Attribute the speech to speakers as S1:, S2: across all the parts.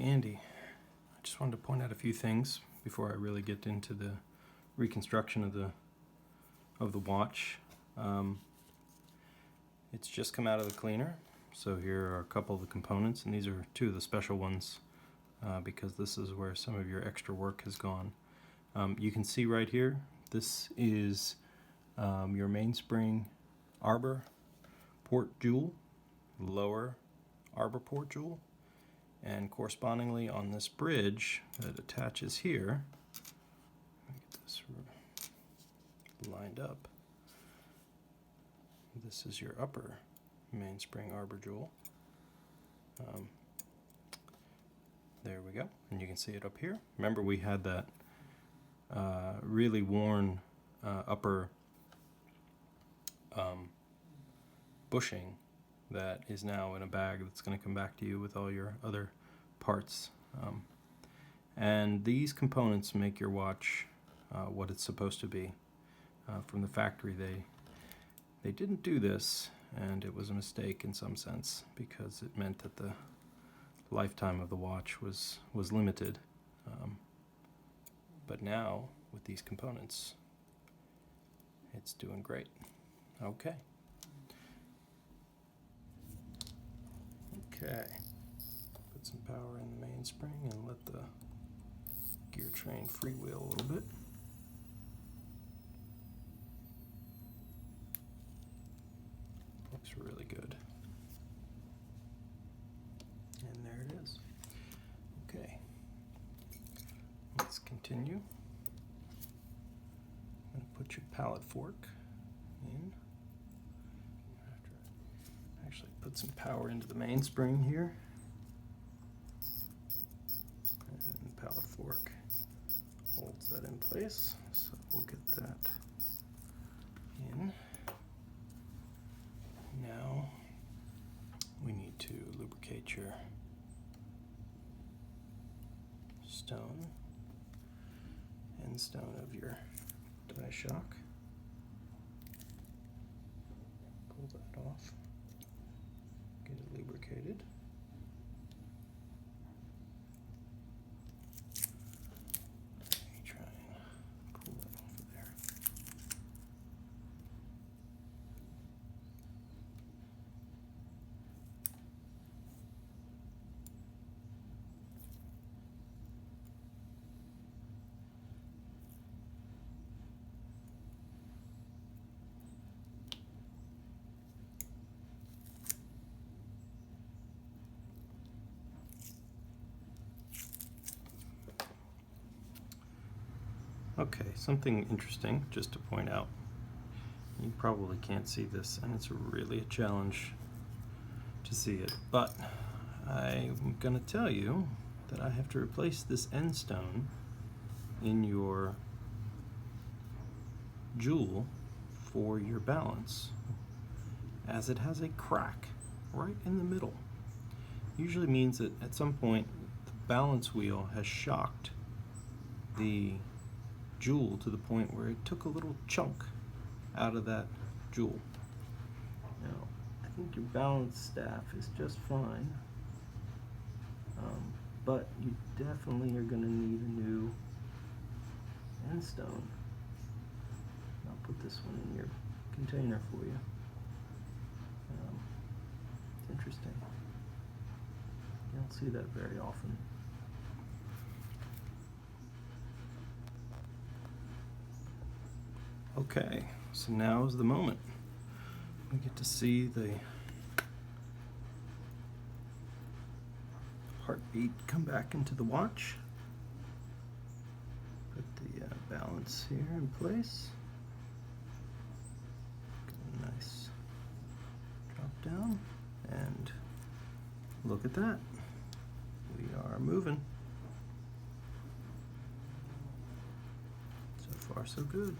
S1: Andy. I just wanted to point out a few things before I really get into the reconstruction of the watch. It's just come out of the cleaner, so here are a couple of the components, and these are two of the special ones because this is where some of your extra work has gone. You can see right here, this is your mainspring arbor port jewel, lower arbor port jewel, and correspondingly on this bridge that attaches here, let me get this lined up, this is your upper mainspring arbor jewel. There we go, and you can see it up here. Remember, we had that really worn upper bushing that is now in a bag that's going to come back to you with all your other parts. And these components make your watch what it's supposed to be. From the factory, they didn't do this, and it was a mistake in some sense because it meant that the lifetime of the watch was limited. But now, with these components, it's doing great. Okay. Okay. Put some power in the mainspring and let the gear train freewheel a little bit. Looks really good. And there it is. Okay. Let's continue. I'm going to put your pallet fork in. Actually put some power into the mainspring here. And the pallet fork holds that in place. So we'll get that in. Now we need to lubricate your end stone of your die shock. Pull that off, get it lubricated. Let me try and pull that off of there. Okay, something interesting just to point out. You probably can't see this, and it's really a challenge to see it, but I'm going to tell you that I have to replace this end stone in your jewel for your balance, as it has a crack right in the middle. Usually means that at some point the balance wheel has shocked the jewel to the point where it took a little chunk out of that jewel. Now, I think your balance staff is just fine, but you definitely are going to need a new end stone. I'll put this one in your container for you. It's interesting. You don't see that very often. Okay, so now is the moment. We get to see the heartbeat come back into the watch. Put the balance here in place. Get a nice drop down, and look at that. We are moving. So far, so good.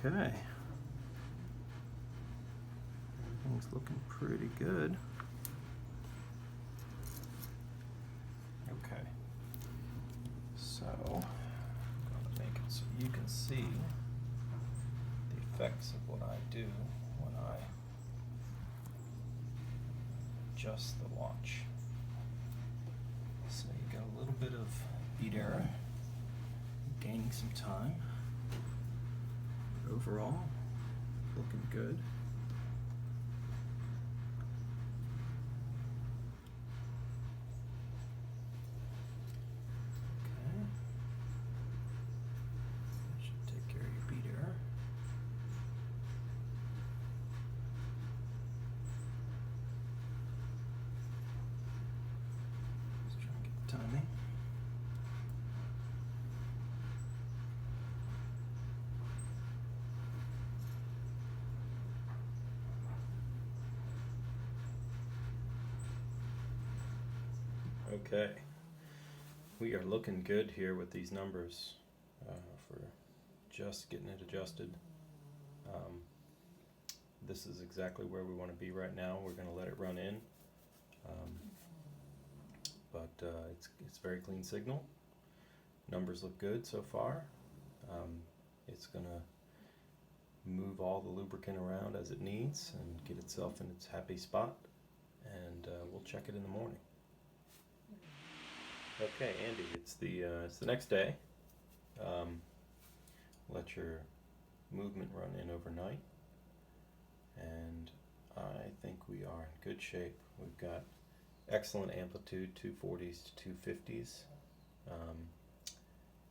S1: Okay. Everything's looking pretty good. Okay. effects of what I do when I adjust the watch. So you got a little bit of beat error, gaining some time, but overall looking good. Okay, that should take care of your beat error. Let's try and get the timing. Okay, we are looking good here with these numbers for just getting it adjusted. This is exactly where we want to be right now. We're going to let it run in, but it's very clean signal. Numbers look good so far. It's going to move all the lubricant around as it needs and get itself in its happy spot, and we'll check it in the morning. Okay, Andy, it's the next day. Let your movement run in overnight, and I think we are in good shape. We've got excellent amplitude, 240s to 250s.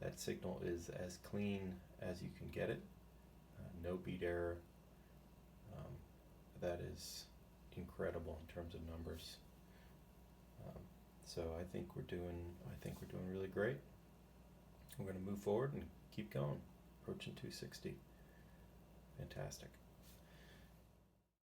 S1: That signal is as clean as you can get it. No beat error. That is incredible in terms of numbers. So I think we're doing really great. We're going to move forward and keep going, approaching 260. Fantastic.